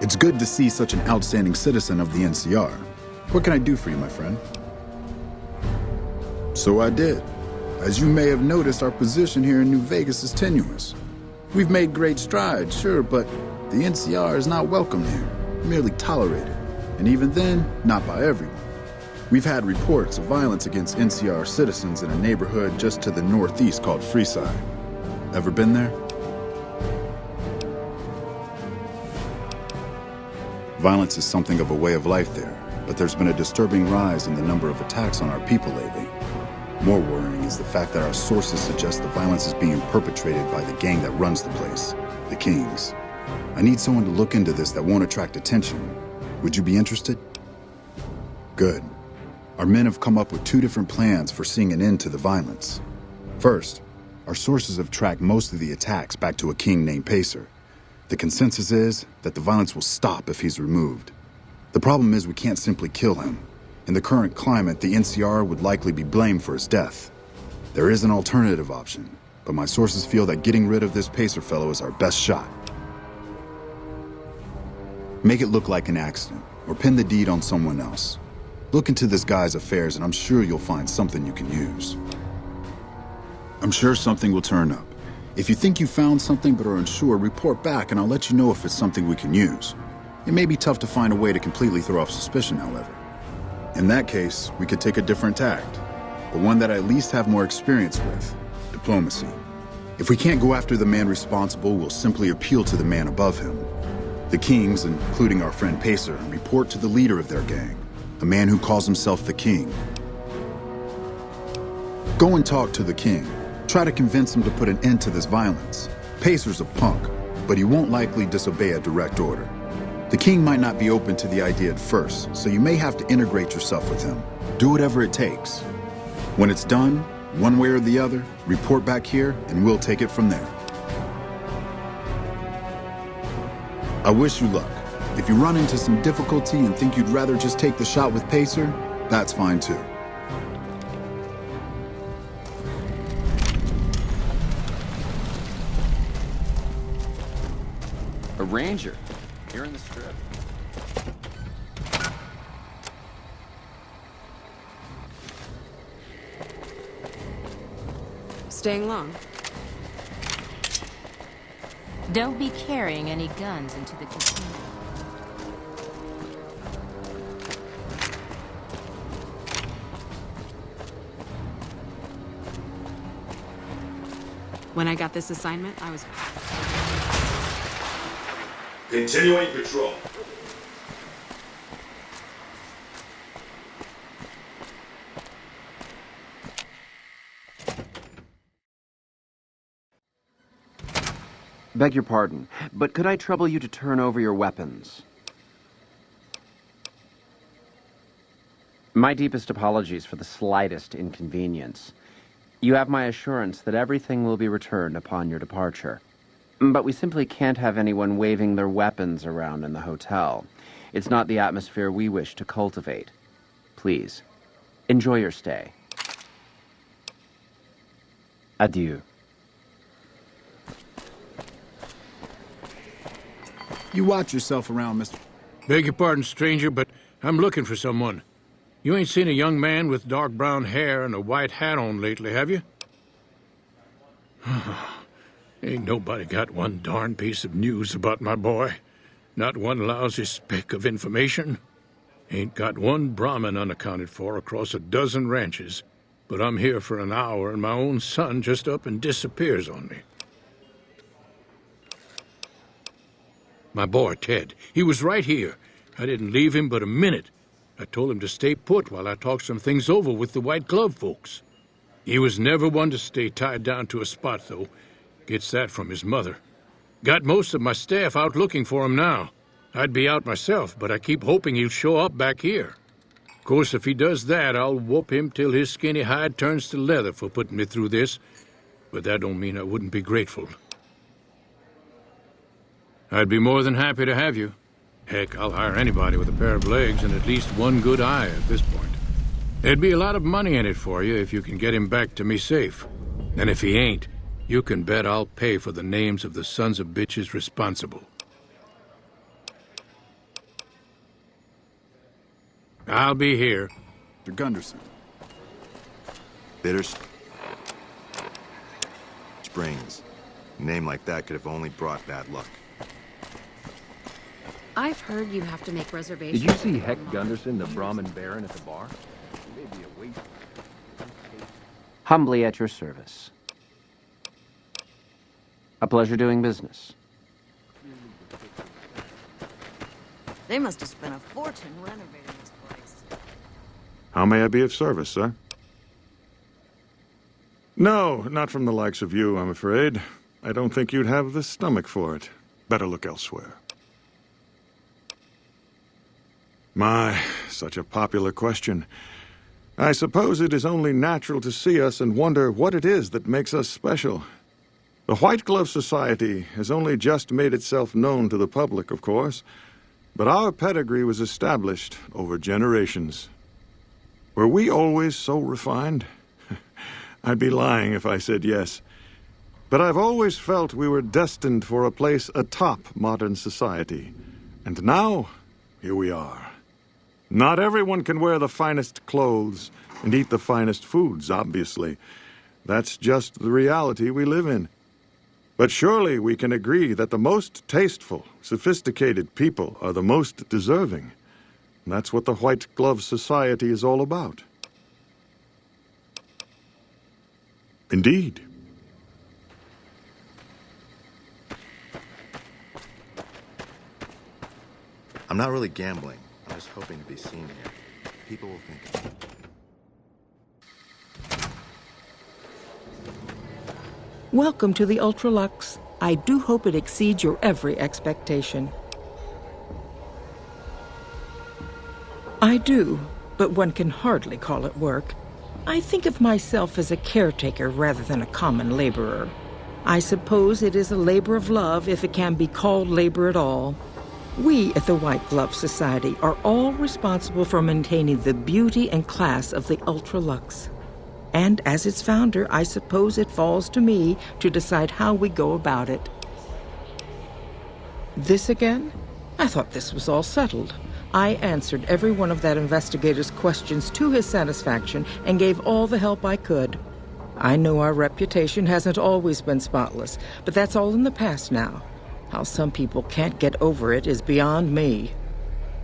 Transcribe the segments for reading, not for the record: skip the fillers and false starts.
It's good to see such an outstanding citizen of the NCR. What can I do for you, my friend? So I did. As you may have noticed, our position here in New Vegas is tenuous. We've made great strides, sure, but the NCR is not welcome here, merely tolerated. And even then, not by everyone. We've had reports of violence against NCR citizens in a neighborhood just to the northeast called Freeside. Ever been there? Violence is something of a way of life there, but there's been a disturbing rise in the number of attacks on our people lately. More worrying is the fact that our sources suggest the violence is being perpetrated by the gang that runs the place, the Kings. I need someone to look into this that won't attract attention. Would you be interested? Good. Our men have come up with 2 different plans for seeing an end to the violence. First, our sources have tracked most of the attacks back to a king named Pacer. The consensus is that the violence will stop if he's removed. The problem is we can't simply kill him. In the current climate, the NCR would likely be blamed for his death. There is an alternative option, but my sources feel that getting rid of this Pacer fellow is our best shot. Make it look like an accident, or pin the deed on someone else. Look into this guy's affairs and I'm sure you'll find something you can use. I'm sure something will turn up. If you think you found something but are unsure, report back and I'll let you know if it's something we can use. It may be tough to find a way to completely throw off suspicion, however. In that case, we could take a different tact, but one that I at least have more experience with: diplomacy. If we can't go after the man responsible, we'll simply appeal to the man above him. The Kings, including our friend Pacer, report to the leader of their gang, a man who calls himself the King. Go and talk to the King. Try to convince him to put an end to this violence. Pacer's a punk, but he won't likely disobey a direct order. The King might not be open to the idea at first, so you may have to integrate yourself with him. Do whatever it takes. When it's done, one way or the other, report back here and we'll take it from there. I wish you luck. If you run into some difficulty and think you'd rather just take the shot with Pacer, that's fine too. A ranger, here in the strip. Staying long? Don't be carrying any guns into the casino. When I got this assignment, I was... Continuing patrol. Beg your pardon, but could I trouble you to turn over your weapons? My deepest apologies for the slightest inconvenience. You have my assurance that everything will be returned upon your departure. But we simply can't have anyone waving their weapons around in the hotel. It's not the atmosphere we wish to cultivate. Please, enjoy your stay. Adieu. You watch yourself around, Mr. Beg your pardon, stranger, but I'm looking for someone. You ain't seen a young man with dark brown hair and a white hat on lately, have you? Ain't nobody got one darn piece of news about my boy. Not one lousy speck of information. Ain't got one Brahmin unaccounted for across a dozen ranches. But I'm here for an hour and my own son just up and disappears on me. My boy, Ted, he was right here. I didn't leave him but a minute. I told him to stay put while I talked some things over with the White Glove folks. He was never one to stay tied down to a spot, though. Gets that from his mother. Got most of my staff out looking for him now. I'd be out myself, but I keep hoping he'll show up back here. Of course, if he does that, I'll whoop him till his skinny hide turns to leather for putting me through this. But that don't mean I wouldn't be grateful. I'd be more than happy to have you. Heck, I'll hire anybody with a pair of legs and at least one good eye at this point. There'd be a lot of money in it for you if you can get him back to me safe. And if he ain't, you can bet I'll pay for the names of the sons of bitches responsible. I'll be here. Mr. Gunderson. Bitters Springs. A name like that could have only brought bad luck. I've heard you have to make reservations. Did you see Heck Gunderson, the Brahmin Baron, at the bar? Maybe a waste. Humbly at your service. A pleasure doing business. They must have spent a fortune renovating this place. How may I be of service, sir? No, not from the likes of you, I'm afraid. I don't think you'd have the stomach for it. Better look elsewhere. My, such a popular question. I suppose it is only natural to see us and wonder what it is that makes us special. The White Glove Society has only just made itself known to the public, of course, but our pedigree was established over generations. Were we always so refined? I'd be lying if I said yes. But I've always felt we were destined for a place atop modern society. And now, here we are. Not everyone can wear the finest clothes and eat the finest foods, obviously. That's just the reality we live in. But surely we can agree that the most tasteful, sophisticated people are the most deserving. And that's what the White Glove Society is all about. Indeed. I'm not really gambling. I'm just hoping to be seen here. People will think of me. Welcome to the Ultralux. I do hope it exceeds your every expectation. I do, but one can hardly call it work. I think of myself as a caretaker rather than a common laborer. I suppose it is a labor of love if it can be called labor at all. We at the White Glove Society are all responsible for maintaining the beauty and class of the Ultralux. And as its founder, I suppose it falls to me to decide how we go about it. This again? I thought this was all settled. I answered every one of that investigator's questions to his satisfaction and gave all the help I could. I know our reputation hasn't always been spotless, but that's all in the past now. How some people can't get over it is beyond me.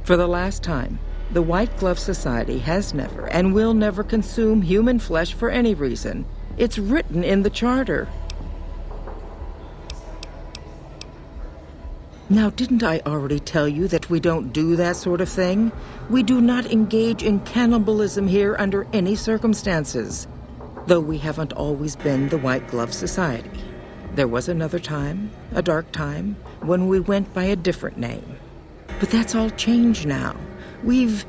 For the last time, the White Glove Society has never and will never consume human flesh for any reason. It's written in the charter. Now, didn't I already tell you that we don't do that sort of thing? We do not engage in cannibalism here under any circumstances. Though we haven't always been the White Glove Society. There was another time, a dark time, when we went by a different name. But that's all changed now. We've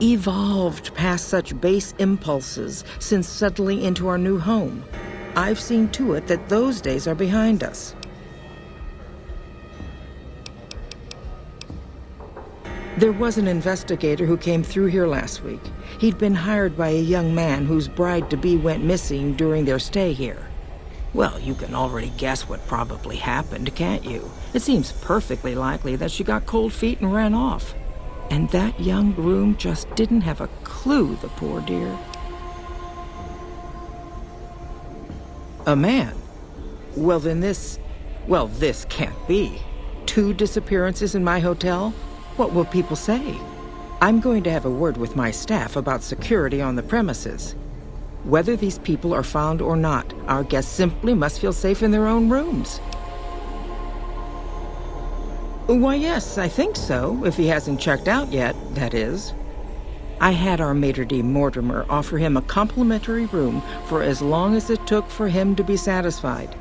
evolved past such base impulses since settling into our new home. I've seen to it that those days are behind us. There was an investigator who came through here last week. He'd been hired by a young man whose bride-to-be went missing during their stay here. Well, you can already guess what probably happened, can't you? It seems perfectly likely that she got cold feet and ran off. And that young groom just didn't have a clue, the poor dear. A man? Well, then this can't be. 2 disappearances in my hotel? What will people say? I'm going to have a word with my staff about security on the premises. Whether these people are found or not, our guests simply must feel safe in their own rooms. Why, yes, I think so, if he hasn't checked out yet, that is. I had our maitre d' Mortimer offer him a complimentary room for as long as it took for him to be satisfied.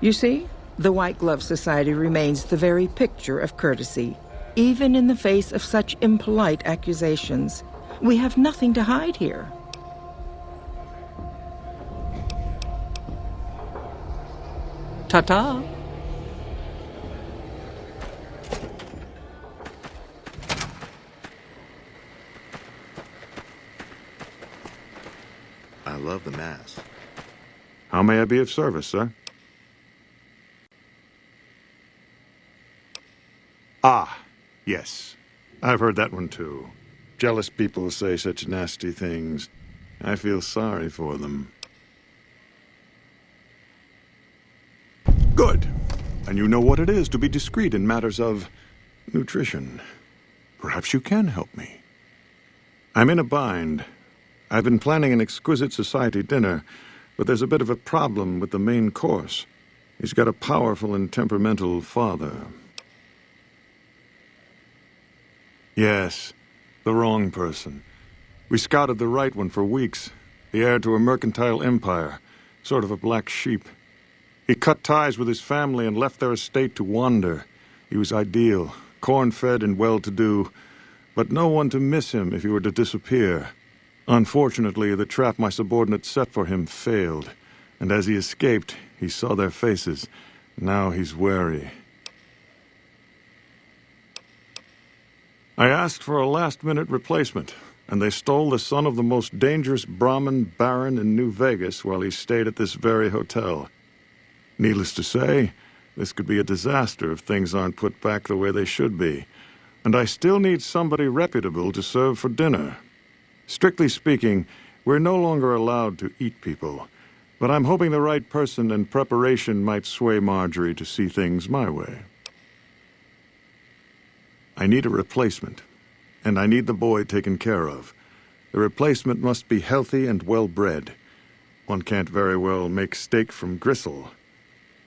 You see, the White Glove Society remains the very picture of courtesy, even in the face of such impolite accusations. We have nothing to hide here. Ta-ta. I love the mass. How may I be of service, sir? Ah, yes. I've heard that one too. Jealous people say such nasty things. I feel sorry for them. Good. And you know what it is to be discreet in matters of nutrition. Perhaps you can help me. I'm in a bind. I've been planning an exquisite society dinner, but there's a bit of a problem with the main course. He's got a powerful and temperamental father. Yes, the wrong person. We scouted the right one for weeks. The heir to a mercantile empire, sort of a black sheep. He cut ties with his family and left their estate to wander. He was ideal, corn-fed and well-to-do, but no one to miss him if he were to disappear. Unfortunately, the trap my subordinates set for him failed, and as he escaped, he saw their faces. Now he's wary. I asked for a last-minute replacement, and they stole the son of the most dangerous Brahmin baron in New Vegas while he stayed at this very hotel. Needless to say, this could be a disaster if things aren't put back the way they should be. And I still need somebody reputable to serve for dinner. Strictly speaking, we're no longer allowed to eat people. But I'm hoping the right person and preparation might sway Marjorie to see things my way. I need a replacement, and I need the boy taken care of. The replacement must be healthy and well-bred. One can't very well make steak from gristle.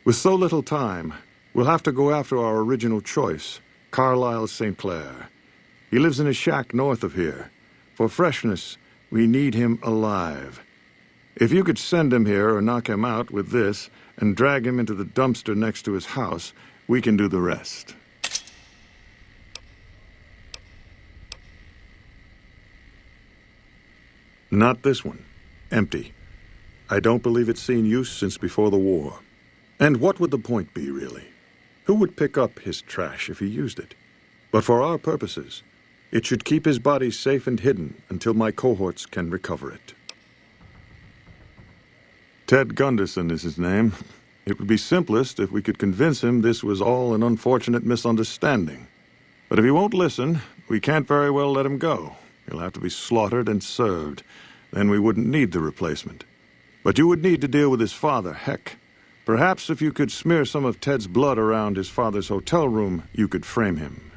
With so little time, we'll have to go after our original choice, Carlisle St. Clair. He lives in a shack north of here. For freshness, we need him alive. If you could send him here or knock him out with this and drag him into the dumpster next to his house, we can do the rest. Not this one. Empty. I don't believe it's seen use since before the war. And what would the point be, really? Who would pick up his trash if he used it? But for our purposes, it should keep his body safe and hidden until my cohorts can recover it. Ted Gunderson is his name. It would be simplest if we could convince him this was all an unfortunate misunderstanding. But if he won't listen, we can't very well let him go. He'll have to be slaughtered and served. Then we wouldn't need the replacement. But you would need to deal with his father, Heck. Perhaps if you could smear some of Ted's blood around his father's hotel room, you could frame him.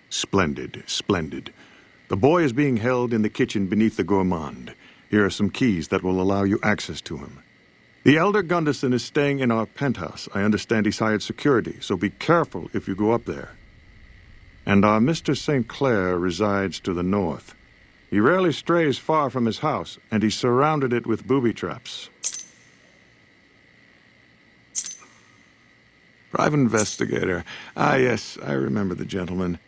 Splendid, splendid. The boy is being held in the kitchen beneath the gourmand. Here are some keys that will allow you access to him. The elder Gunderson is staying in our penthouse. I understand he's hired security, so be careful if you go up there. And our Mr. St. Clair resides to the north. He rarely strays far from his house, and he's surrounded it with booby traps. Private investigator. Ah, yes, I remember the gentleman.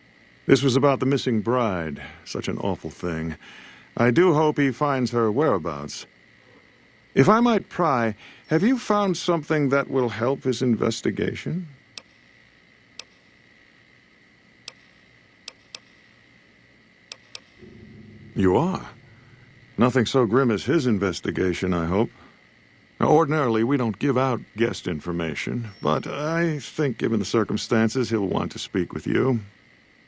This was about the missing bride. Such an awful thing. I do hope he finds her whereabouts. If I might pry, have you found something that will help his investigation? You are. Nothing so grim as his investigation, I hope. Now, ordinarily, we don't give out guest information, but I think given the circumstances, he'll want to speak with you.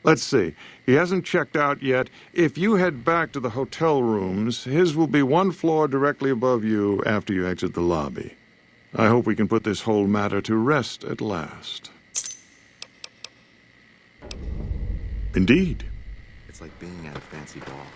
Let's see. He hasn't checked out yet. If you head back to the hotel rooms, his will be one floor directly above you after you exit the lobby. I hope we can put this whole matter to rest at last. Indeed. It's like being at a fancy ball.